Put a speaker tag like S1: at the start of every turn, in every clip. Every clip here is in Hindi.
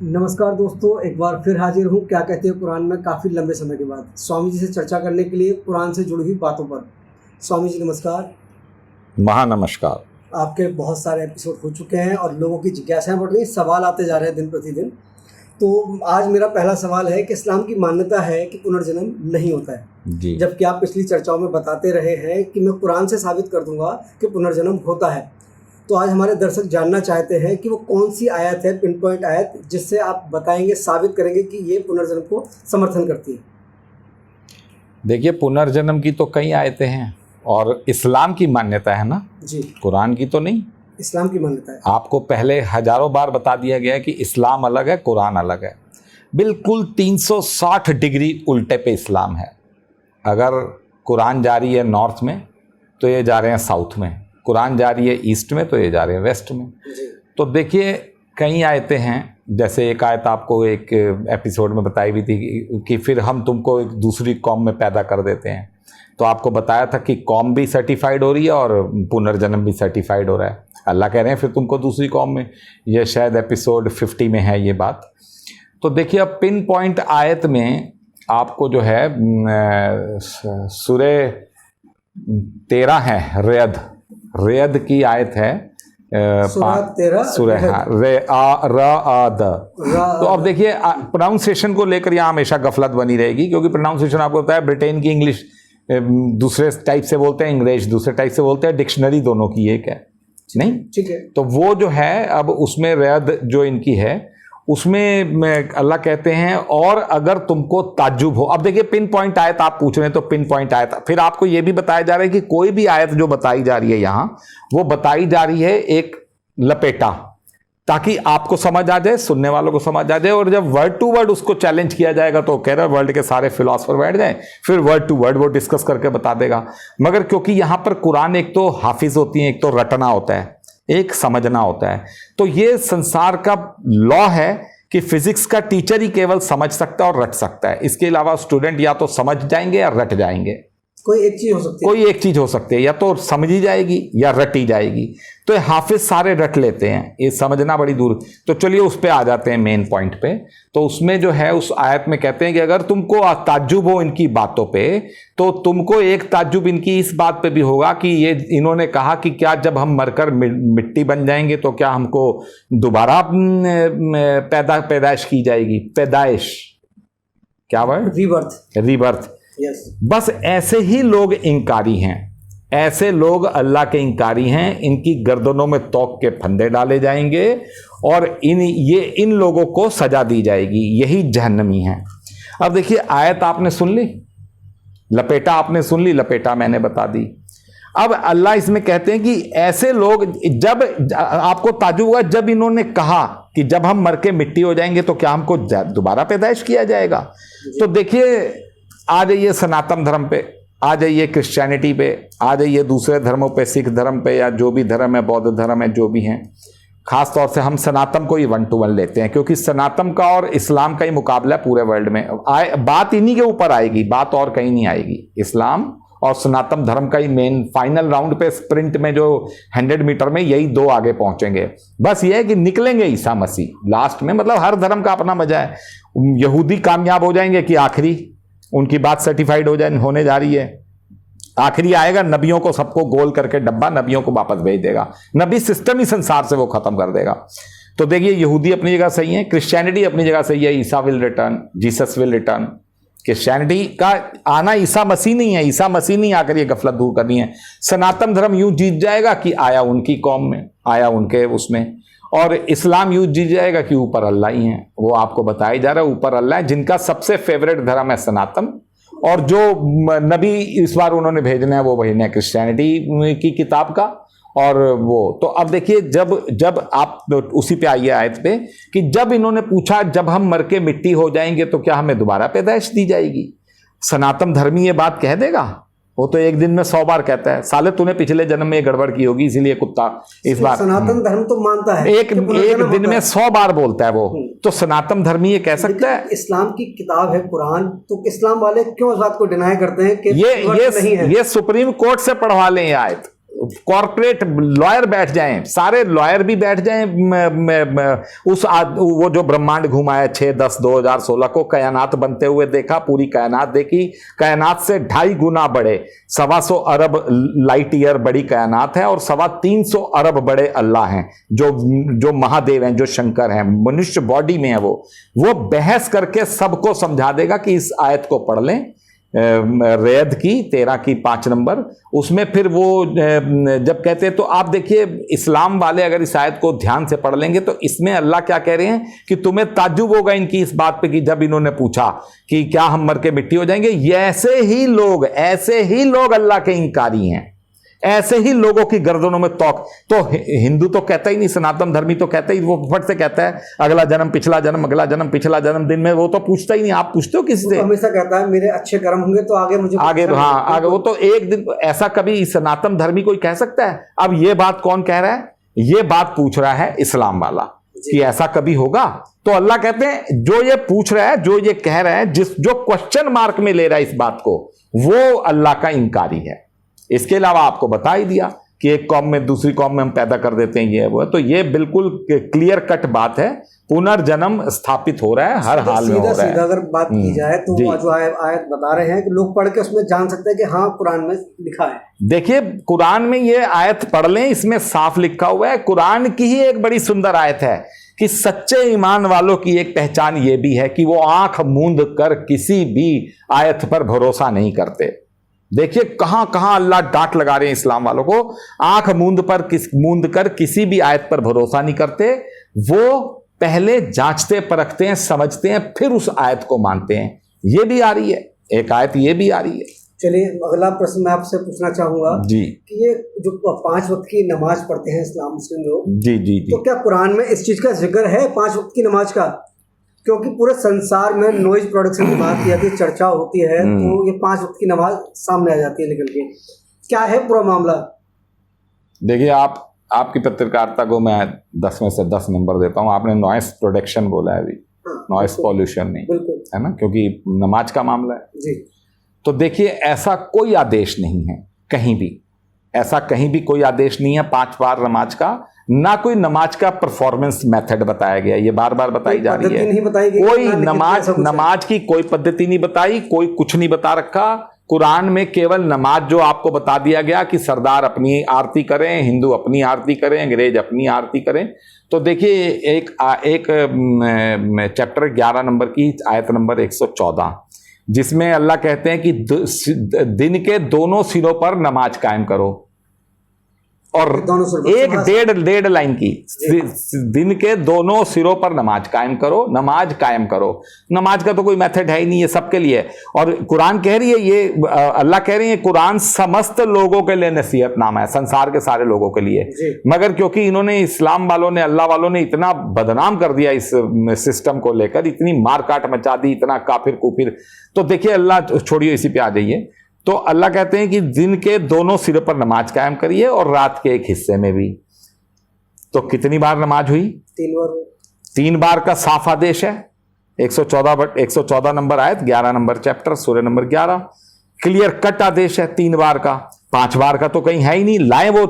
S1: नमस्कार दोस्तों, एक बार फिर हाजिर हूँ क्या कहते हैं कुरान में काफ़ी लंबे समय के बाद स्वामी जी से चर्चा करने के लिए कुरान से जुड़ी हुई बातों पर। स्वामी जी नमस्कार।
S2: महानमस्कार।
S1: आपके बहुत सारे एपिसोड हो चुके हैं और लोगों की जिज्ञासाएं बढ़ रही, सवाल आते जा रहे हैं दिन प्रतिदिन। तो आज मेरा पहला सवाल है कि इस्लाम की मान्यता है कि पुनर्जन्म नहीं होता है
S2: जी।
S1: जबकि आप पिछली चर्चाओं में बताते रहे हैं कि मैं कुरान से साबित कर दूंगा कि पुनर्जन्म होता है। तो आज हमारे दर्शक जानना चाहते हैं कि वो कौन सी आयत है, पिन पॉइंट आयत, जिससे आप बताएंगे, साबित करेंगे कि ये पुनर्जन्म को समर्थन करती है।
S2: देखिए, पुनर्जन्म की तो कई आयतें हैं और इस्लाम की मान्यता है ना
S1: जी,
S2: कुरान की तो नहीं।
S1: इस्लाम की मान्यता है।
S2: आपको पहले हजारों बार बता दिया गया है कि इस्लाम अलग है, कुरान अलग है। बिल्कुल 360 डिग्री उल्टे पे इस्लाम है। अगर कुरान जा रही है नॉर्थ में तो ये जा रहे हैं साउथ में, कुरान जा रही है ईस्ट में तो ये जा रहे हैं वेस्ट में। तो देखिए, कई आयतें हैं। जैसे एक आयत आपको एक एपिसोड में बताई भी थी कि फिर हम तुमको एक दूसरी कौम में पैदा कर देते हैं। तो आपको बताया था कि कौम भी सर्टिफाइड हो रही है और पुनर्जन्म भी सर्टिफाइड हो रहा है। अल्लाह कह रहे हैं फिर तुमको दूसरी कौम में। ये शायद एपिसोड 50 में है ये बात। तो देखिए, अब पिन पॉइंट आयत में आपको जो है सूरे 13 है, रेयद की आयत है। सूरह तो अब देखिए, प्रोनाउंसिएशन को लेकर यहाँ हमेशा गफलत बनी रहेगी, क्योंकि प्रोनाउंसिएशन आपको पता है ब्रिटेन की इंग्लिश दूसरे टाइप से बोलते हैं, अंग्रेज दूसरे टाइप से बोलते हैं, डिक्शनरी दोनों की एक है नहीं।
S1: ठीक है।
S2: तो वो जो है, अब उसमें रेयद जो इनकी है उसमें अल्लाह कहते हैं और अगर तुमको ताज्जुब हो। अब देखिए, पिन पॉइंट आयत आप पूछ रहे हैं तो पिन पॉइंट आयत, फिर आपको यह भी बताया जा रहा है कि कोई भी आयत जो बताई जा रही है यहां, वो बताई जा रही है एक लपेटा, ताकि आपको समझ आ जाए, सुनने वालों को समझ आ जाए। और जब वर्ड टू वर्ड उसको चैलेंज किया जाएगा तो कह रहा है वर्ल्ड के सारे फिलोसफर बैठ जाए, फिर वर्ड टू वर्ड वो डिस्कस करके बता देगा। मगर क्योंकि यहां पर कुरान एक तो हाफिज होती है, एक तो रटना होता है, एक समझना होता है। तो ये संसार का लॉ है कि फिजिक्स का टीचर ही केवल समझ सकता है और रट सकता है। इसके अलावा स्टूडेंट या तो समझ जाएंगे या रट जाएंगे।
S1: कोई एक चीज हो सकती है,
S2: कोई एक चीज हो सकती है, या तो समझी जाएगी या रटी जाएगी। तो हाफिज सारे रट लेते हैं, ये समझना बड़ी दूर। तो चलिए उस पे आ जाते हैं मेन पॉइंट पे। तो उसमें जो है, उस आयत में कहते हैं कि अगर तुमको ताज्जुब हो इनकी बातों पे, तो तुमको एक ताज्जुब इनकी इस बात पे भी होगा कि ये इन्होंने कहा कि क्या जब हम मरकर मिट्टी बन जाएंगे तो क्या हमको दोबारा पैदाइश की जाएगी। पैदाइश क्या वर्ड? रीबर्थ।
S1: Yes.
S2: बस ऐसे ही लोग इंकारी हैं, ऐसे लोग अल्लाह के इंकारी हैं। इनकी गर्दनों में तौक के फंदे डाले जाएंगे और इन लोगों को सजा दी जाएगी, यही जहन्नमी है। अब देखिए, आयत आपने सुन ली, लपेटा आपने सुन ली, लपेटा मैंने बता दी। अब अल्लाह इसमें कहते हैं कि ऐसे लोग, जब आपको ताज्जुब होगा जब इन्होंने कहा कि जब हम मर के मिट्टी हो जाएंगे तो क्या हमको दोबारा पैदाइश किया जाएगा। तो देखिए, आ जाइए सनातन धर्म पे, आ जाइए क्रिश्चियनिटी पे, आ जाइए दूसरे धर्मों पे, सिख धर्म पे या जो भी धर्म है, बौद्ध धर्म है, जो भी हैं। खास तौर से हम सनातन को ही 1 to 1 लेते हैं, क्योंकि सनातन का और इस्लाम का ही मुकाबला है पूरे वर्ल्ड में। बात इन्हीं के ऊपर आएगी, बात और कहीं नहीं आएगी। इस्लाम और सनातन धर्म का ही मेन फाइनल राउंड पे, स्प्रिंट में जो 100 मीटर में यही दो आगे पहुंचेंगे। बस ये है कि निकलेंगे ईसा मसीह लास्ट में। मतलब हर धर्म का अपना मजा है। यहूदी कामयाब हो जाएंगे कि आखिरी उनकी बात सर्टिफाइड होने जा रही है। आखिरी आएगा, नबियों को सबको गोल करके डब्बा, नबियों को वापस भेज देगा। नबी सिस्टम ही संसार से वो खत्म कर देगा। तो देखिए, यहूदी अपनी जगह सही है, क्रिश्चियनिटी अपनी जगह सही है। ईसा will return, Jesus will return. Christianity का आना ईसा मसीह नहीं है, ईसा मसीह नहीं आकर ये गफलत दूर करनी है। सनातन धर्म यूं जीत जाएगा कि आया उनकी कौम में, आया उनके उसमें। और इस्लाम यूं जीत जाएगा कि ऊपर अल्लाह ही है। वो आपको बताया जा रहा है ऊपर अल्लाह है, जिनका सबसे फेवरेट धर्म है सनातन। और जो नबी इस बार उन्होंने भेजना है वो भेजना है क्रिश्चियनिटी की किताब का। और वो तो अब देखिए, जब आप उसी पे आइए आयत पे कि जब इन्होंने पूछा जब हम मर के मिट्टी हो जाएंगे तो क्या हमें दोबारा पैदाइश दी जाएगी। सनातन धर्मी ये बात कह देगा? वो तो एक दिन में 100 बार कहता है, साले तूने पिछले जन्म में गड़बड़ की होगी इसीलिए कुत्ता इस बार।
S1: सनातन धर्म तो मानता है
S2: एक दिन में 100 बार बोलता है वो। तो सनातन धर्मी ये कह सकता है?
S1: इस्लाम की किताब है कुरान, तो इस्लाम वाले क्यों इस बात को डिनाई करते हैं कि
S2: ये सुप्रीम कोर्ट से पढ़वा लें ये आयत। कॉर्पोरेट लॉयर बैठ जाएं, सारे लॉयर भी बैठ जाएं, वो जो ब्रह्मांड घुमाया 6-10-2016 को, कायनात बनते हुए देखा, पूरी कायनात देखी, कायनात से 2.5 गुना बड़े 125 अरब लाइट ईयर बड़ी कायनात है, और 325 अरब बड़े अल्लाह हैं, जो महादेव हैं, जो शंकर हैं, मनुष्य बॉडी में है वो बहस करके सबको समझा देगा कि इस आयत को पढ़ लें, रेद की 13 की 5 नंबर, उसमें फिर वो जब कहते हैं, तो आप देखिए इस्लाम वाले अगर इस आयत को ध्यान से पढ़ लेंगे तो इसमें अल्लाह क्या कह रहे हैं कि तुम्हें ताज्जुब होगा इनकी इस बात पे कि जब इन्होंने पूछा कि क्या हम मर के मिट्टी हो जाएंगे, ऐसे ही लोग अल्लाह के इंकारी हैं, ऐसे ही लोगों की गर्दनों में तौक। तो हिंदू तो कहता ही नहीं, सनातन धर्मी तो कहता ही, वो फट से कहता है अगला जन्म पिछला जन्म, अगला जन्म पिछला जन्म, दिन में वो तो पूछता ही नहीं। आप पूछते हो किसी से?
S1: हमेशा कहता है मेरे अच्छे कर्म होंगे तो आगे मुझे
S2: आगे, हाँ आगे, वो तो एक दिन ऐसा कभी सनातन धर्मी कोई कह सकता है? अब ये बात कौन कह रहा है? ये बात पूछ रहा है इस्लाम वाला कि ऐसा कभी होगा। तो अल्लाह कहते हैं जो ये पूछ रहा है, जो ये कह रहा है, जो क्वेश्चन मार्क में ले रहा है इस बात को, वो अल्लाह का इंकारी है। इसके अलावा आपको बता ही दिया कि एक कौम में दूसरी कौम में हम पैदा कर देते हैं, ये वो। तो ये बिल्कुल क्लियर कट बात है, पुनर्जन्म स्थापित हो रहा है, हर हाल में हो रहा है।
S1: अगर बात की जाए तो जो आयत बता रहे हैं कि लोग पढ़ के उसमें जान सकते हैं कि हाँ कुरान में लिखा है।
S2: देखिए कुरान में ये आयत पढ़ लें, इसमें साफ लिखा हुआ है। कुरान की ही एक बड़ी सुंदर आयत है कि सच्चे ईमान वालों की एक पहचान ये भी है कि वो आंख मूंद कर किसी भी आयत पर भरोसा नहीं करते। देखिए कहां कहां अल्लाह डांट लगा रहे हैं इस्लाम वालों को, आंख मूंद कर किसी भी आयत पर भरोसा नहीं करते, वो पहले जांचते परखते हैं, समझते हैं, फिर उस आयत को मानते हैं। ये भी आ रही है, एक आयत ये भी आ रही है।
S1: चलिए अगला प्रश्न मैं आपसे पूछना चाहूंगा
S2: जी
S1: कि ये जो 5 वक्त की नमाज पढ़ते हैं इस्लाम मुस्लिम लोग,
S2: जी जी जी,
S1: तो क्या कुरान में इस चीज का जिक्र है 5 वक्त की नमाज का? क्योंकि पूरे संसार में नॉइज प्रोडक्शन की बात की जाती है, चर्चा होती है, तो ये 5 वक्त की नमाज सामने आ जाती है निकल के। क्या है पूरा मामला?
S2: देखिए आपकी पत्रकारिता को मैं 10 में से 10 नंबर देता हूँ। आपने नॉइस प्रोडक्शन बोला है अभी, नॉइस पॉल्यूशन नहीं, है ना, क्योंकि नमाज का मामला है जी। तो देखिए ऐसा कोई आदेश नहीं है कहीं भी, ऐसा कहीं भी कोई आदेश नहीं है 5 बार नमाज का, ना कोई नमाज का परफॉर्मेंस मेथड बताया गया, ये बार बार बताई जा रही है।
S1: नहीं बताई गई,
S2: कोई नमाज की कोई पद्धति नहीं बताई, कोई कुछ नहीं बता रखा। कुरान में केवल नमाज जो आपको बता दिया गया कि सरदार अपनी आरती करें, हिंदू अपनी आरती करें, अंग्रेज अपनी आरती करें। तो देखिए एक चैप्टर 11 नंबर की आयत नंबर 114, जिसमें अल्लाह कहते हैं कि दिन के दोनों सिरों पर नमाज कायम करो, और एक डेढ़ लाइन की, दिन के दोनों सिरों पर नमाज कायम करो, नमाज कायम करो। नमाज का तो कोई मेथड है ही नहीं, ये सबके लिए। और कुरान कह रही है, ये अल्लाह कह रही है, कुरान समस्त लोगों के लिए नसीहतनामा है, संसार के सारे लोगों के लिए। मगर क्योंकि इन्होंने, इस्लाम वालों ने, अल्लाह वालों ने इतना बदनाम कर दिया इस सिस्टम को लेकर, इतनी मारकाट मचा दी, इतना काफिर कुफिर। तो देखिए अल्लाह, छोड़िए इसी पे आ जाइए। तो अल्लाह कहते हैं कि दिन के दोनों सिरों पर नमाज कायम करिए और रात के एक हिस्से में भी। तो कितनी बार नमाज हुई?
S1: 3 बार।
S2: 3 बार का साफ आदेश है। 114 नंबर आयत, 11 नंबर चैप्टर, सूरह नंबर 11, क्लियर कट आदेश है 3 बार का। 5 बार का तो कहीं है ही नहीं। लाएं वो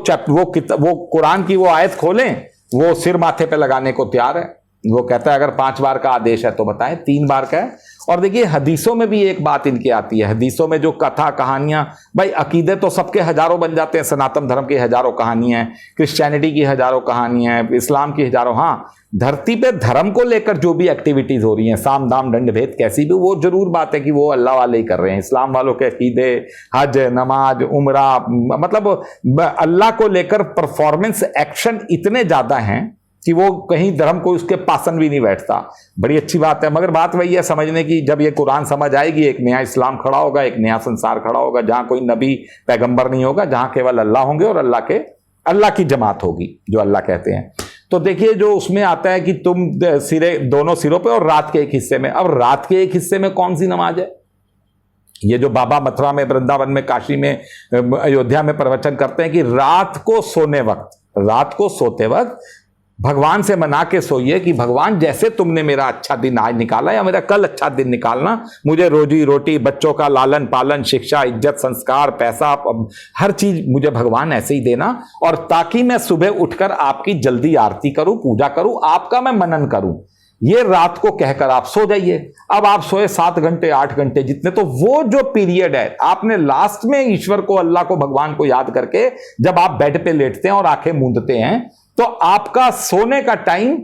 S2: कुरान की वो आयत खोलें, वो सिर माथे पे लगाने को तैयार है। वो कहता है अगर 5 बार का आदेश है तो बताएं, 3 बार का है। और देखिए हदीसों में भी एक बात इनकी आती है, हदीसों में जो कथा कहानियां, भाई अकीदे तो सबके हजारों बन जाते हैं, सनातन धर्म की हजारों कहानियां हैं, क्रिश्चियनिटी की हजारों कहानियां हैं, इस्लाम की हजारों। हाँ, धरती पे धर्म को लेकर जो भी एक्टिविटीज हो रही हैं, साम दाम दंड भेद कैसी भी, वो जरूर बात है कि वो अल्लाह वाले ही कर रहे हैं। इस्लाम वालों के अकीदे, हज, नमाज, उमरा, मतलब अल्लाह को लेकर परफॉर्मेंस एक्शन इतने ज्यादा हैं कि वो कहीं धर्म को उसके पासन भी नहीं बैठता। बड़ी अच्छी बात है, मगर बात वही है समझने की, जब ये कुरान समझ आएगी, एक नया इस्लाम खड़ा होगा, एक नया संसार खड़ा होगा, जहां कोई नबी पैगंबर नहीं होगा, जहां केवल अल्लाह होंगे और अल्लाह की जमात होगी, जो अल्लाह कहते हैं। तो देखिए जो उसमें आता है कि तुम दोनों सिरों पे और रात के एक हिस्से में। अब रात के एक हिस्से में कौन सी नमाज है? ये जो बाबा मथुरा में, वृंदावन में, काशी में, अयोध्या में प्रवचन करते हैं कि रात को सोते वक्त भगवान से मना के सोइए कि भगवान जैसे तुमने मेरा अच्छा दिन आज निकाला या मेरा कल अच्छा दिन निकालना, मुझे रोजी रोटी, बच्चों का लालन पालन, शिक्षा, इज्जत, संस्कार, पैसा, हर चीज मुझे भगवान ऐसे ही देना, और ताकि मैं सुबह उठकर आपकी जल्दी आरती करूं, पूजा करूं, आपका मैं मनन करूं। ये रात को कहकर आप सो जाइए। अब आप सोए 7 घंटे 8 घंटे जितने, तो वो जो पीरियड है आपने लास्ट में ईश्वर को, अल्लाह को, भगवान को याद करके जब आप बेड पे लेटते हैं और आंखें मूंदते हैं, तो आपका सोने का टाइम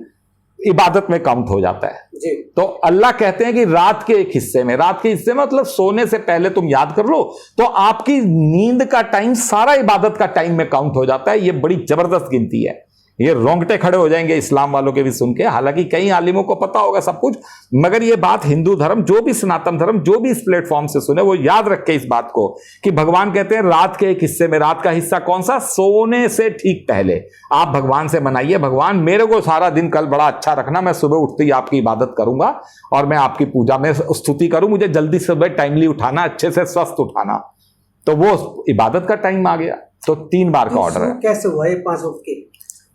S2: इबादत में काउंट हो जाता है
S1: जी।
S2: तो अल्लाह कहते हैं कि रात के एक हिस्से में, रात के हिस्से में मतलब सोने से पहले तुम याद कर लो, तो आपकी नींद का टाइम सारा इबादत का टाइम में काउंट हो जाता है। ये बड़ी जबरदस्त गिनती है। ये रोंगटे खड़े हो जाएंगे इस्लाम वालों के भी सुन के, हालांकि कई आलिमों को पता होगा सब कुछ, मगर ये बात हिंदू धर्म, जो भी सनातन धर्म, जो भी इस प्लेटफॉर्म से सुने, वो याद रखे इस बात को कि भगवान कहते हैं रात के एक हिस्से में, रात का हिस्सा कौन सा? सोने से ठीक पहले आप भगवान से मनाइए, भगवान मेरे को सारा दिन कल बड़ा अच्छा रखना, मैं सुबह उठते ही आपकी इबादत करूंगा और मैं आपकी पूजा में स्तुति करूं, मुझे जल्दी सुबह टाइमली उठाना, अच्छे से स्वस्थ उठाना। तो वो इबादत का टाइम आ गया। तो 3 बार का ऑर्डर है।
S1: कैसे हुआ ये 5 वक्त की?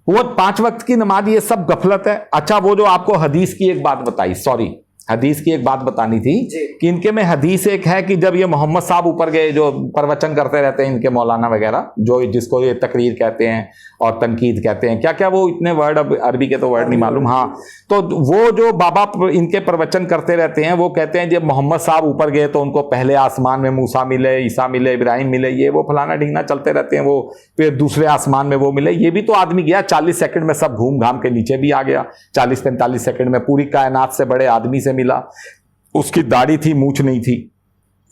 S2: वो 5 वक्त की नमाज, ये सब गफलत है। अच्छा, वो जो आपको हदीस की एक बात बताई, सॉरी हदीस की एक बात बतानी थी कि इनके में हदीस एक है कि जब ये मोहम्मद साहब ऊपर गए, जो प्रवचन करते रहते हैं इनके मौलाना वगैरह, जो जिसको ये तकरीर कहते हैं और तनकीद कहते हैं, क्या क्या वो इतने वर्ड, अब अरबी के तो वर्ड नहीं मालूम। हाँ, तो वो जो बाबा इनके प्रवचन करते रहते हैं, वो कहते हैं जब मोहम्मद साहब ऊपर गए तो उनको पहले आसमान में मूसा मिले, ईसा मिले, इब्राहिम मिले, ये वो फलाना ढींगना चलते रहते हैं। वो फिर दूसरे आसमान में वो मिले। ये भी तो आदमी गया 40 सेकंड में, सब घूम घाम के नीचे भी आ गया 40-45 सेकंड में, पूरी कायनात से बड़े आदमी से मिला। उसकी दाढ़ी थी, मूछ नहीं थी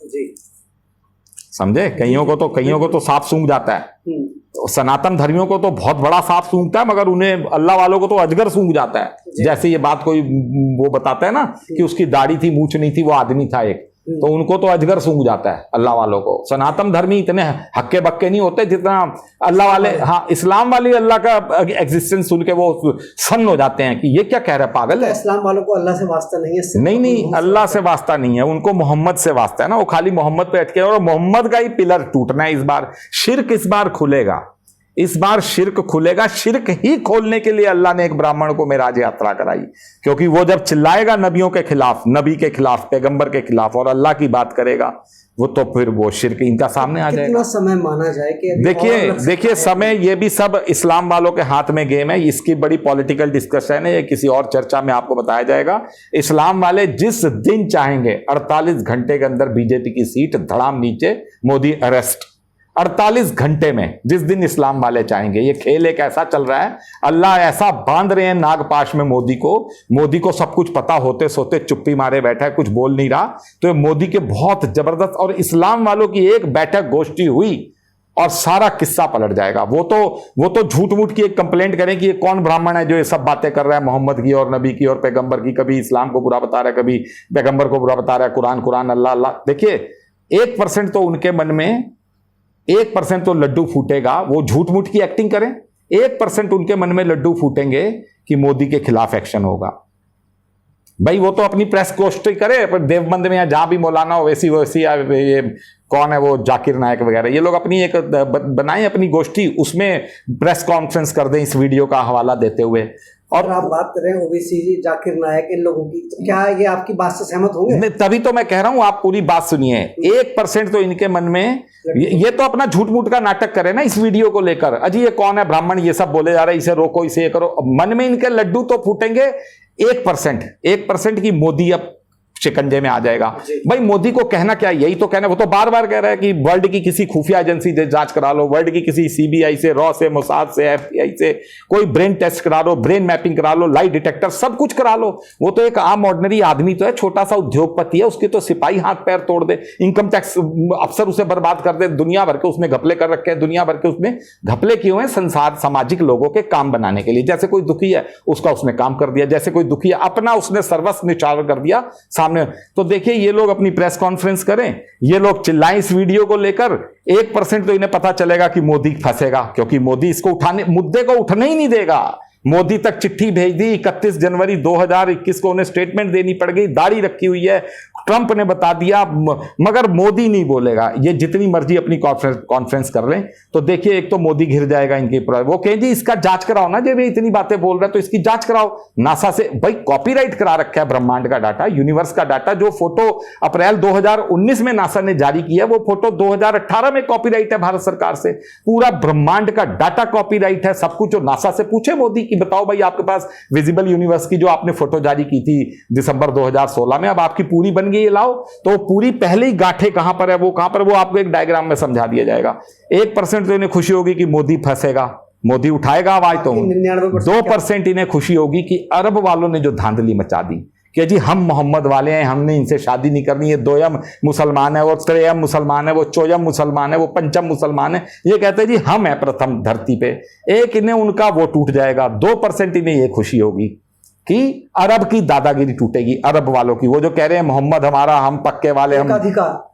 S1: जी।
S2: समझे? कईयों को तो सांप सूंघ जाता है, सनातन धर्मियों को तो बहुत बड़ा सांप सूंघता है, मगर उन्हें अल्लाह वालों को तो अजगर सूंघ जाता है। जैसे ये बात कोई वो बताता है ना कि उसकी दाढ़ी थी, मूछ नहीं थी, वो आदमी था एक, तो उनको तो अजगर सूंघ जाता है अल्लाह वालों को। सनातन धर्मी इतने हक्के बक्के नहीं होते जितना अल्लाह वाले। हाँ, इस्लाम वाली अल्लाह का एग्जिस्टेंस सुन के वो सन्न हो जाते हैं कि ये क्या कह रहा है, पागल है।
S1: इस्लाम वालों को अल्लाह से वास्ता नहीं है?
S2: नहीं, अल्लाह से वास्ता नहीं है, उनको मोहम्मद से वास्ता है ना। वो खाली मोहम्मद पे अटके, और मोहम्मद का ही पिलर टूटना है इस बार। शिर्क इस बार खुलेगा, इस बार शिर्क खुलेगा। शिर्क ही खोलने के लिए अल्लाह ने एक ब्राह्मण को मेराज यात्रा कराई, क्योंकि वो जब चिल्लाएगा नबियों के खिलाफ, नबी के खिलाफ, पैगंबर के खिलाफ, और अल्लाह की बात करेगा, वो तो फिर वो शिर्क इनका सामने आ जाएगा।
S1: कितना समय माना जाए कि
S2: देखिए समय, ये भी सब इस्लाम वालों के हाथ में गेम है। इसकी बड़ी पॉलिटिकल डिस्कशन है, ये किसी और चर्चा में आपको बताया जाएगा। इस्लाम वाले जिस दिन चाहेंगे 48 घंटे के अंदर बीजेपी की सीट धड़ाम नीचे, मोदी अरेस्ट। 48 घंटे में, जिस दिन इस्लाम वाले चाहेंगे। ये खेल एक ऐसा चल रहा है, अल्लाह ऐसा बांध रहे हैं नागपाश में मोदी को सब कुछ पता होते सोते चुप्पी मारे बैठा है, कुछ बोल नहीं रहा। तो मोदी के बहुत जबरदस्त, और इस्लाम वालों की एक बैठक गोष्ठी हुई और सारा किस्सा पलट जाएगा। वो तो झूठ मूठ की एक कंप्लेंट करें कि ये कौन ब्राह्मण है जो ये सब बातें कर रहा है मोहम्मद की और नबी की और पैगंबर की, कभी इस्लाम को बुरा बता रहा है, कभी पैगंबर को बुरा बता रहा है, कुरान अल्लाह अल्लाह। देखिए 1% तो उनके मन में, 1% तो लड्डू फूटेगा, वो झूठ मूठ की एक्टिंग करें। 1% उनके मन में लड्डू फूटेंगे कि मोदी के खिलाफ एक्शन होगा। भाई वो तो अपनी प्रेस गोष्ठी करे, पर देवबंद में या जहां भी मौलाना हो, वैसी ये कौन है वो जाकिर नायक वगैरह, ये लोग अपनी एक बनाएं अपनी गोष्ठी, उसमें प्रेस कॉन्फ्रेंस कर दें इस वीडियो का हवाला देते हुए।
S1: और आप बात कर रहे हैं ओवैसी जी, जाकिर नायक, इन लोगों की, तो क्या ये आपकी बात से सहमत होंगे?
S2: तभी तो मैं कह रहा हूं, आप पूरी बात सुनिए। 1% तो इनके मन में, ये तो अपना झूठ मूठ का नाटक करे ना इस वीडियो को लेकर, अजी ये कौन है ब्राह्मण, ये सब बोले जा रहे हैं, इसे रोको, इसे ये करो। मन में इनके लड्डू तो फूटेंगे। 1% की मोदी अब शिकंजे में आ जाएगा। भाई मोदी को कहना क्या, यही तो कहना, वो तो बार बार कह रहा है कि वर्ल्ड की किसी खुफिया एजेंसी से जांच करा लो, वर्ल्ड की किसी सीबीआई से, रॉ से, मोसाद से, एफबीआई से, कोई ब्रेन टेस्ट करा लो, ब्रेन मैपिंग करा लो, लाई डिटेक्टर, सब कुछ करा लो। वो तो एक आम ऑर्डिनरी आदमी तो है, छोटा सा उद्योगपति है, उसके तो सिपाही हाथ पैर तोड़ दे, इनकम टैक्स अफसर उसे बर्बाद कर दे, दुनिया भर के उसने घपले कर रखे हैं। दुनिया भर के उसने घपले किए हुए संसार सामाजिक लोगों के काम बनाने के लिए। जैसे कोई दुखी है उसका उसने काम कर दिया, जैसे कोई दुखी है अपना उसने सर्वस्व निछावर कर दिया सामने। तो देखिए ये लोग अपनी प्रेस कॉन्फ्रेंस करें, ये लोग चिल्लाएं इस वीडियो को लेकर, 1% तो इन्हें पता चलेगा कि मोदी फंसेगा, क्योंकि मोदी इसको उठाने, मुद्दे को उठने ही नहीं देगा। मोदी तक चिट्ठी भेज दी, 31 जनवरी 2021 को उन्हें स्टेटमेंट देनी पड़ गई, दाढ़ी रखी हुई है, ट्रंप ने बता दिया, मगर मोदी नहीं बोलेगा। ये जितनी मर्जी अपनी कॉन्फ्रेंस कर लें, तो देखिए एक तो मोदी घिर जाएगा इनकी, वो कहें जी इसका जांच कराओ ना, जब ये इतनी बातें बोल रहा है तो इसकी जांच कराओ नासा से। भाई कॉपीराइट करा रखा है ब्रह्मांड का डाटा, यूनिवर्स का डाटा। जो फोटो अप्रैल 2019 में नासा ने जारी किया, वो फोटो 2018 में कॉपीराइट है भारत सरकार से। पूरा ब्रह्मांड का डाटा कॉपीराइट है, सब कुछ। जो नासा से पूछे मोदी कि बताओ भाई आपके पास विजिबल यूनिवर्स की जो आपने फोटो जारी की थी दिसंबर 2016 में, अब आपकी पूरी बन गई है, लाओ। तो पूरी पहले ही गांठे कहां पर है, वो कहां पर, वो आपको एक डायग्राम में समझा दिया जाएगा। 1% तो इन्हें खुशी होगी कि मोदी फंसेगा, मोदी उठाएगा आवाज, तो 2% इन्हें खुशी होगी कि अरब वालों ने जो धांधली मचा दी कि जी हम मोहम्मद वाले हैं, हमने इनसे शादी नहीं करनी, ये दोयम मुसलमान है, वो त्रेयम मुसलमान है, वो चौयम मुसलमान है, वो पंचम मुसलमान है। ये कहते हैं जी हम है प्रथम धरती पे। एक इन्हें उनका वो टूट जाएगा। 2% इन्हें ये खुशी होगी कि अरब की दादागिरी टूटेगी, अरब वालों की। वो जो कह रहे हैं मोहम्मद हमारा, हम पक्के वाले, हम
S1: अधिकार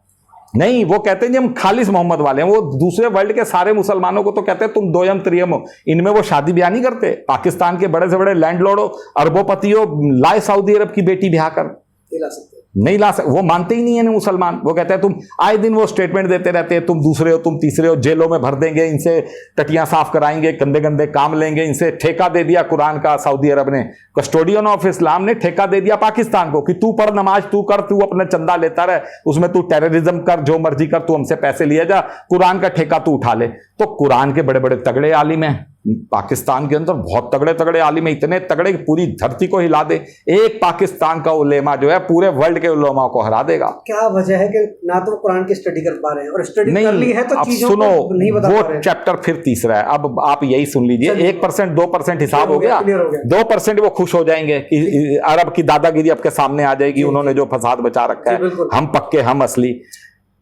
S2: नहीं, वो कहते हैं जी हम खालिस मोहम्मद वाले हैं। वो दूसरे वर्ल्ड के सारे मुसलमानों को तो कहते हैं तुम दोयम त्रियम हो। इनमें वो शादी ब्याह नहीं करते। पाकिस्तान के बड़े से बड़े लैंडलॉर्ड हो, अरबोपति हो, लाए सऊदी अरब की बेटी ब्याह कर, नहीं ला सकते। वो मानते ही नहीं है ना मुसलमान। वो कहते हैं तुम, आए दिन वो स्टेटमेंट देते रहते हैं, तुम दूसरे हो, तुम तीसरे हो, जेलों में भर देंगे, इनसे टटियां साफ कराएंगे, गंदे गंदे काम लेंगे इनसे। ठेका दे दिया कुरान का सऊदी अरब ने, कस्टोडियन ऑफ इस्लाम ने ठेका दे दिया पाकिस्तान को कि तू पढ़ नमाज, तू कर, तू अपना चंदा लेता रहे, उसमें तू टेररिज्म कर, जो मर्जी कर, तू हमसे पैसे लिया जा, कुरान का ठेका तू उठा ले। तो कुरान के बड़े बड़े तगड़े आलिम हैं पाकिस्तान के अंदर, बहुत तगड़े तगड़े आलिम, इतने तगड़े कि पूरी धरती को हिला दे। एक पाकिस्तान का उलेमा जो है पूरे वर्ल्ड के उलेमा को हरा देगा।
S1: क्या वजह है कि ना तो कुरान की स्टडी कर पा रहे हैं, और स्टडी कर ली है तो
S2: अब
S1: चीजों
S2: सुनो,
S1: को नहीं बता पा रहे हैं।
S2: वो चैप्टर फिर तीसरा है। अब आप यही सुन लीजिए, 1% 2% हिसाब हो गया, 2% वो खुश हो जाएंगे कि अरब की दादागिरी आपके सामने आ जाएगी, उन्होंने जो फसाद बचा रखा है, हम पक्के, हम असली।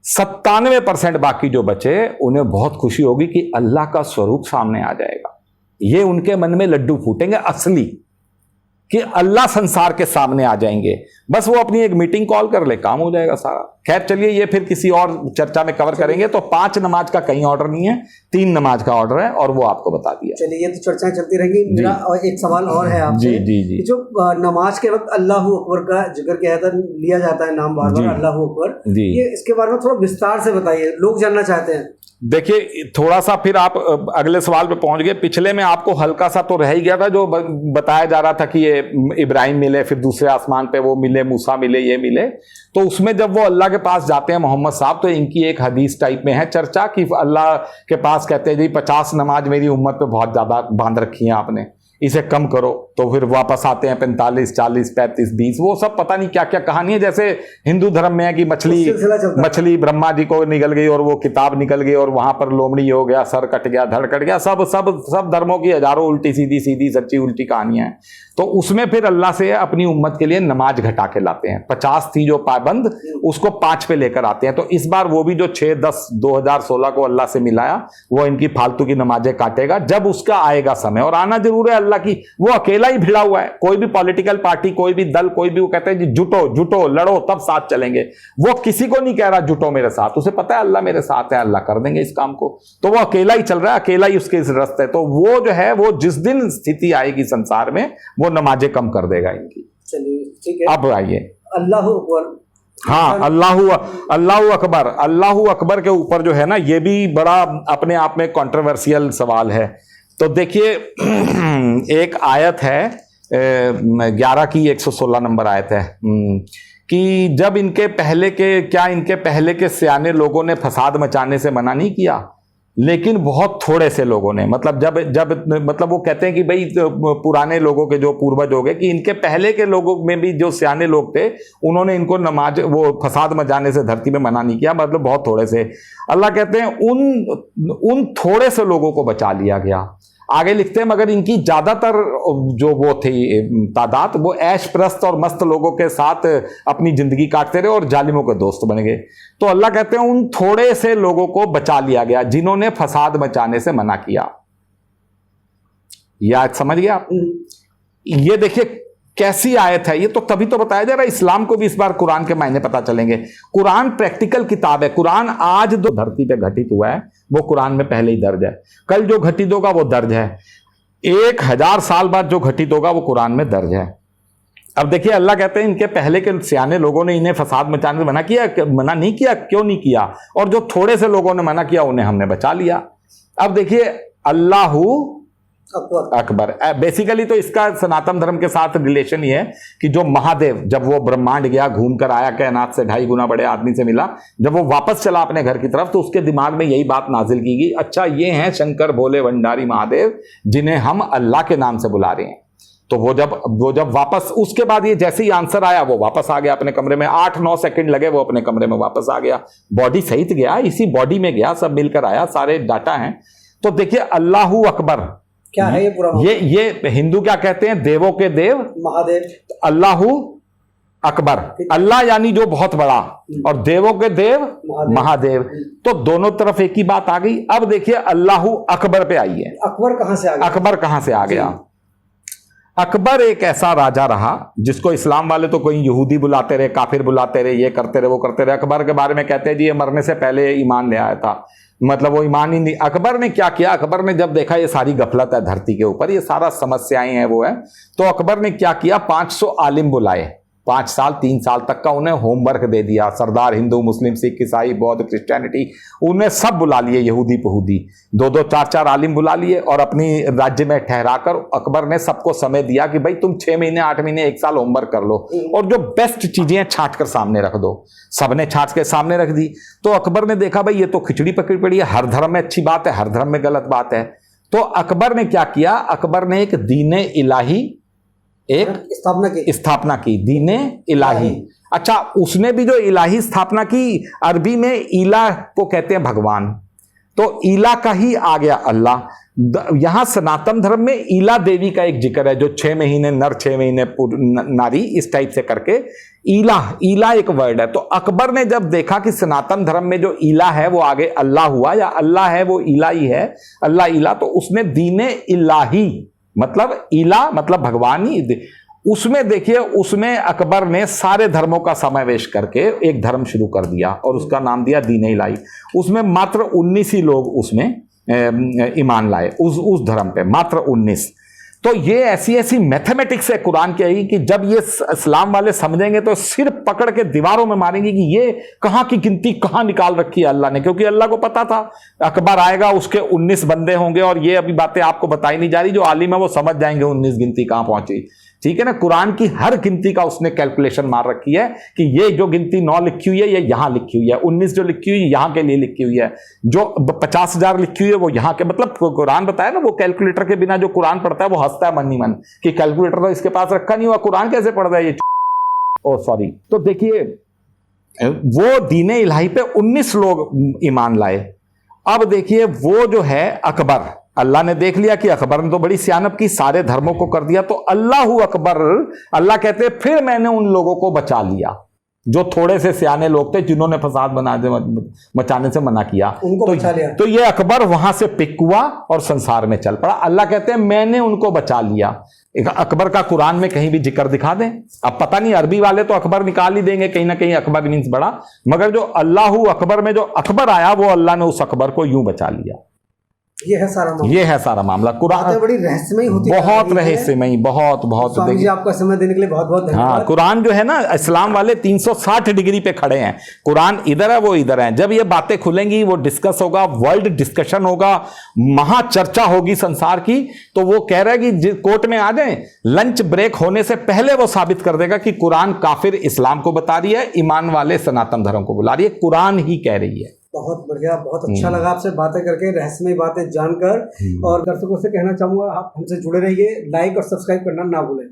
S2: 97% बाकी जो बचे, उन्हें बहुत खुशी होगी कि अल्लाह का स्वरूप सामने आ जाएगा। ये उनके मन में लड्डू फूटेंगे असली, कि अल्लाह संसार के सामने आ जाएंगे। बस वो अपनी एक मीटिंग कॉल कर ले, काम हो जाएगा सारा। खैर चलिए, ये फिर किसी और चर्चा में कवर करेंगे। तो 5 नमाज का कहीं ऑर्डर नहीं है, 3 नमाज का ऑर्डर है, और वो आपको बता दिया।
S1: चलिए, ये तो चर्चाएं चलती रहेंगी। मेरा और एक सवाल और है आपसे।
S2: जी जी जी।
S1: जो नमाज के वक्त अल्लाह अकबर का जिक्र किया जाता है, लिया जाता है नाम बार बार, अल्लाह अकबर, ये इसके बारे में थोड़ा विस्तार से बताइए, लोग जानना चाहते हैं।
S2: देखिए, थोड़ा सा फिर आप अगले सवाल पे पहुंच गए। पिछले में आपको हल्का सा तो रह ही गया था, जो बताया जा रहा था कि ये इब्राहिम मिले, फिर दूसरे आसमान पे वो मिले, मूसा मिले, ये मिले। तो उसमें जब वो अल्लाह के पास जाते हैं मोहम्मद साहब, तो इनकी एक हदीस टाइप में है चर्चा कि अल्लाह के पास कहते हैं जी 50 नमाज मेरी उम्मत पे बहुत ज्यादा बांध रखी है आपने, इसे कम करो। तो फिर वापस आते हैं 45, 40, 35, 20, वो सब पता नहीं क्या क्या कहानी है। जैसे हिंदू धर्म में है कि मछली ब्रह्मा जी को निकल गई और वो किताब निकल गई और वहां पर लोमड़ी हो गया, सर कट गया, धड़ कट गया। सब धर्मों की हजारों उल्टी सीधी सच्ची उल्टी कहानियां हैं। तो उसमें फिर अल्लाह से अपनी उम्मत के लिए नमाज घटा के लाते हैं। 50 थी जो पाबंद, उसको 5 पे लेकर आते हैं। तो इस बार वो भी जो 6/10/2016 को अल्लाह से मिलाया, वो इनकी फालतू की नमाजें काटेगा जब उसका आएगा समय। और आना जरूर है अल्लाह की, वो अकेला ही भिड़ा हुआ है। कोई भी पॉलिटिकल पार्टी, कोई भी दल, कोई भी, वो कहते हैं जी जुटो लड़ो तब साथ चलेंगे। वो किसी को नहीं कह रहा जुटो मेरे साथ, उसे पता है अल्लाह मेरे साथ है, अल्लाह कर देंगे इस काम को। तो वो अकेला ही चल रहा है, अकेला ही उसके इस रास्ते। तो वो जो है, वो जिस दिन स्थिति आएगी संसार में, वो नमाजें कम कर देगा इनकी।
S1: चलिए ठीक है,
S2: अब आइए
S1: अल्लाह अकबर।
S2: हाँ, अल्लाह अकबर के ऊपर जो है ना, ये भी बड़ा अपने आप में कंट्रोवर्शियल सवाल है। तो देखिए, एक आयत है 11 की 116 नंबर आयत है कि जब इनके पहले के सियाने लोगों ने फसाद मचाने से मना नहीं किया, लेकिन बहुत थोड़े से लोगों ने, मतलब वो कहते हैं कि भाई पुराने लोगों के जो पूर्वज हो गए, कि इनके पहले के लोगों में भी जो सियाने लोग थे, उन्होंने इनको नमाज वो फसाद मचाने से धरती में मना नहीं किया, मतलब बहुत थोड़े से। अल्लाह कहते हैं उन थोड़े से लोगों को बचा लिया गया। आगे लिखते हैं, मगर इनकी ज्यादातर जो वो थी तादाद, वो ऐश प्रस्त और मस्त लोगों के साथ अपनी जिंदगी काटते रहे और जालिमों के दोस्त बन गए। तो अल्लाह कहते हैं उन थोड़े से लोगों को बचा लिया गया जिन्होंने फसाद मचाने से मना किया। यह आज समझ गया आप? ये देखिए कैसी आयत है ये, तो तभी तो बताया जा रहा है। इस्लाम को भी इस बार कुरान के मायने पता चलेंगे। कुरान प्रैक्टिकल किताब है। कुरान आज जो धरती पे घटित हुआ है, वो कुरान में पहले ही दर्ज है। कल जो घटित होगा वो दर्ज है। 1000 साल बाद जो घटित होगा वो कुरान में दर्ज है। अब देखिए अल्लाह कहते हैं इनके पहले के सियाने लोगों ने इन्हें फसाद मचाने से मना किया, मना नहीं किया, क्यों नहीं किया? और जो थोड़े से लोगों ने मना किया उन्हें हमने बचा लिया। अब देखिए अल्लाहू अकबर, बेसिकली तो इसका सनातन धर्म के साथ रिलेशन ये है कि जो महादेव जब वो ब्रह्मांड गया, घूम कर आया, कैनात से 2.5 गुना बड़े आदमी से मिला, जब वो वापस चला अपने घर की तरफ तो उसके दिमाग में यही बात नाजिल की गई, अच्छा ये हैं शंकर भोले भंडारी महादेव जिन्हें हम अल्लाह के नाम से बुला रहे हैं। तो वो जब वापस, उसके बाद ये जैसे ही आंसर आया वो वापस आ गया अपने कमरे में, 8-9 सेकंड लगे वो अपने कमरे में वापस आ गया, बॉडी सहित गया, इसी बॉडी में गया, सब मिलकर आया, सारे डाटा हैं। तो देखिए अल्लाहू अकबर
S1: क्या है ये पूरा?
S2: ये हिंदू क्या कहते हैं? देवों के देव
S1: महादेव,
S2: अल्लाहू अकबर, अल्लाह यानी जो बहुत बड़ा, और देवों के देव महादेव। तो दोनों तरफ एक ही बात आ गई। अब देखिए अल्लाहू अकबर पे आई है।
S1: अकबर कहां से आ गया?
S2: अकबर कहां से आ गया? अकबर एक ऐसा राजा रहा जिसको इस्लाम वाले तो कोई यहूदी बुलाते रहे, काफिर बुलाते रहे, ये करते रहे, वो करते रहे। अकबर के बारे में कहते हैं जी ये मरने से पहले ईमान ले आया था, मतलब वो ईमान ही नहीं। अकबर ने क्या किया? अकबर ने जब देखा ये सारी गफलत है धरती के ऊपर, ये सारा समस्याएं हैं वो है, तो अकबर ने क्या किया? 500 आलिम बुलाए, 5 साल 3 साल तक का उन्हें होमवर्क दे दिया। सरदार हिंदू मुस्लिम सिख ईसाई बौद्ध क्रिश्चियनिटी उन्हें सब बुला लिए, यहूदी पहूदी, 2-2 4-4 आलिम बुला लिए और अपनी राज्य में ठहराकर अकबर ने सबको समय दिया कि भाई तुम 6 महीने 8 महीने 1 साल होमवर्क कर लो और जो बेस्ट चीजें छांट कर सामने रख दो। सबने छांट के सामने रख दी। तो अकबर ने देखा भाई ये तो खिचड़ी पकड़ी पड़ी है, हर धर्म में अच्छी बात है, हर धर्म में गलत बात है। तो अकबर ने क्या किया? अकबर ने एक दीन इलाही एक स्थापना की, दीने इलाही। अच्छा, उसने भी जो इलाही स्थापना की, अरबी में इला को कहते हैं भगवान, तो इला का ही आ गया अल्लाह। यहां सनातन धर्म में इला देवी का एक जिक्र है, जो 6 महीने नर 6 महीने नारी, इस टाइप से करके इला एक वर्ड है। तो अकबर ने जब देखा कि सनातन धर्म में जो इला है वो आगे अल्लाह हुआ, या अल्लाह है वो इला ही है, अल्लाह इला, तो उसने दीने इलाही मतलब इला मतलब भगवान ही, उसमें देखिए उसमें अकबर ने सारे धर्मों का समावेश करके एक धर्म शुरू कर दिया और उसका नाम दिया दीन इलाही। उसमें मात्र 19 ही लोग उसमें ईमान लाए, उस धर्म पे मात्र 19। तो ये ऐसी मैथमेटिक्स है कुरान की आई कि जब ये इस्लाम वाले समझेंगे तो सिर पकड़ के दीवारों में मारेंगे कि ये कहां की गिनती कहां निकाल रखी है अल्लाह ने, क्योंकि अल्लाह को पता था अकबर आएगा, उसके 19 बंदे होंगे, और ये अभी बातें आपको बताई नहीं जा रही, जो आलिम है वो समझ जाएंगे 19 गिनती कहां पहुंची। ठीक है ना, कुरान की हर गिनती का उसने कैलकुलेशन मार रखी है कि ये जो गिनती 9 लिखी हुई है ये यहां लिखी हुई है, 19 जो लिखी हुई है यहां के लिए लिखी हुई है, जो 50,000 लिखी हुई है वो यहां के, मतलब कुरान बताया ना, वो कैलकुलेटर के बिना जो कुरान पढ़ता है वो हंसता है मन ही मन कि कैलकुलेटर तो इसके पास रखा नहीं हुआ, कुरान कैसे पढ़ रहा है ये, ओ सॉरी। तो देखिए वो दीने इलाही पे 19 लोग ईमान लाए। अब देखिए वो जो है अकबर, अल्लाह ने देख लिया कि अकबर ने तो बड़ी सियानत की, सारे धर्मों को कर दिया, तो अल्लाहू अकबर, अल्लाह कहते फिर मैंने उन लोगों को बचा लिया जो थोड़े से सियाने लोग थे जिन्होंने फसाद मचाने से मना किया, उनको बचा लिया। तो ये अकबर वहां से पिक हुआ और संसार में चल पड़ा। अल्लाह कहते हैं मैंने उनको बचा लिया। अकबर का कुरान में कहीं भी जिक्र दिखा दें, अब पता नहीं अरबी वाले तो अकबर निकाल ही देंगे कहीं ना कहीं, अकबर मीन्स बड़ा, मगर जो अल्लाहू अकबर में जो अकबर आया वो अल्लाह ने उस अकबर को यूं बचा लिया। ये है सारा मामला। कुरान
S1: बड़ी रहस्यमयी होती है,
S2: बहुत रहस्यमयी, बहुत
S1: स्वामी जी आपका समय देने के लिए बहुत बहुत धन्यवाद।
S2: हाँ, कुरान जो है ना, इस्लाम वाले 360 डिग्री पे खड़े हैं, कुरान इधर है वो इधर है। जब ये बातें खुलेंगी वो डिस्कस होगा, वर्ल्ड डिस्कशन होगा, महाचर्चा होगी संसार की, तो वो कह रहा है कि कोर्ट में आ जाए, लंच ब्रेक होने से पहले वो साबित कर देगा कि कुरान काफिर इस्लाम को बता रही है, ईमान वाले सनातन धर्म को बुला रही है, कुरान ही कह रही है।
S1: बहुत बढ़िया, बहुत अच्छा लगा आपसे बातें करके, रहस्यमय बातें जानकर। और दर्शकों से कहना चाहूंगा आप हमसे जुड़े रहिए, लाइक और सब्सक्राइब करना ना भूलें।